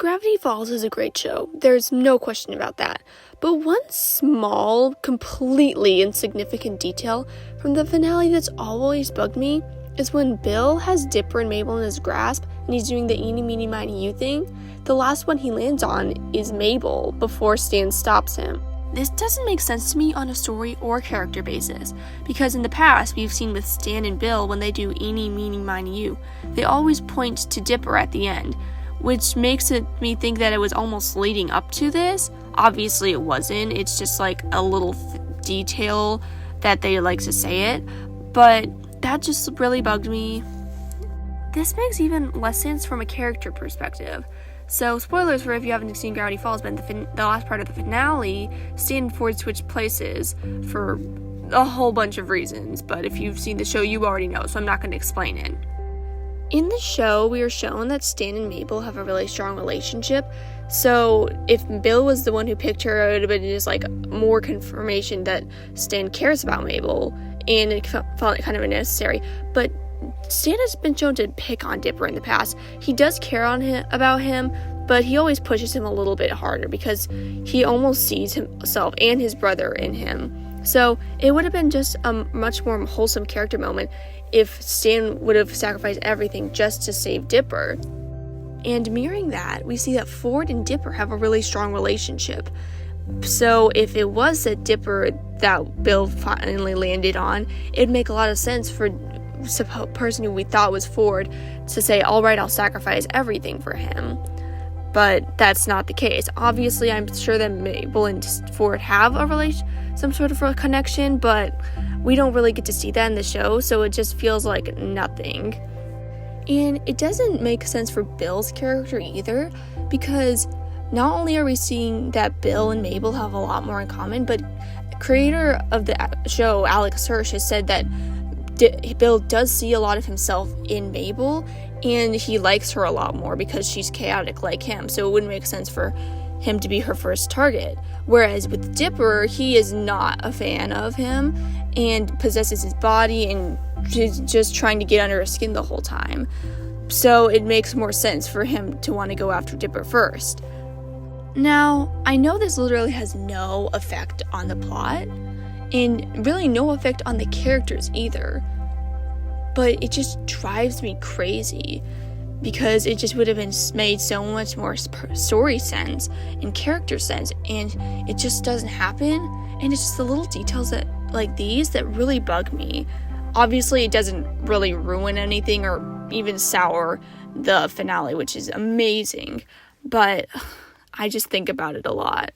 Gravity Falls is a great show. There's no question about that. But one small, completely insignificant detail from the finale that's always bugged me is when Bill has Dipper and Mabel in his grasp and he's doing the eeny, meeny, miny, you thing. The last one he lands on is Mabel before Stan stops him. This doesn't make sense to me on a story or character basis, because in the past we've seen with Stan and Bill when they do eeny, meeny, miny, you, they always point to Dipper at the end, which makes me think that it was almost leading up to this. Obviously it wasn't, it's just like a little detail that they like to say it, but that just really bugged me. This makes even less sense from a character perspective. So, spoilers for if you haven't seen Gravity Falls, but in the last part of the finale, Stan and Ford switch places for a whole bunch of reasons, but if you've seen the show, you already know, so I'm not going to explain it. In the show, we are shown that Stan and Mabel have a really strong relationship, so if Bill was the one who picked her, it would have been just like more confirmation that Stan cares about Mabel, and it felt kind of unnecessary, but Stan has been shown to pick on Dipper in the past. He does care about him, but he always pushes him a little bit harder because he almost sees himself and his brother in him. So it would have been just a much more wholesome character moment if Stan would have sacrificed everything just to save Dipper. And mirroring that, we see that Ford and Dipper have a really strong relationship. So if it was that Dipper that Bill finally landed on, it'd make a lot of sense for person who we thought was Ford to say, all right, I'll sacrifice everything for him. But that's not the case. Obviously, I'm sure that Mabel and Ford have some sort of a connection, but we don't really get to see that in the show, so it just feels like nothing. And it doesn't make sense for Bill's character either, because not only are we seeing that Bill and Mabel have a lot more in common, but creator of the show, Alex Hirsch, has said that Bill does see a lot of himself in Mabel, and he likes her a lot more because she's chaotic like him, so it wouldn't make sense for him to be her first target. Whereas with Dipper, he is not a fan of him and possesses his body and is just trying to get under her skin the whole time. So it makes more sense for him to want to go after Dipper first. Now, I know this literally has no effect on the plot, and really no effect on the characters either, but it just drives me crazy because it just would have been made so much more story sense and character sense, and it just doesn't happen. And it's just the little details that like these that really bug me. Obviously it doesn't really ruin anything or even sour the finale, which is amazing, but I just think about it a lot.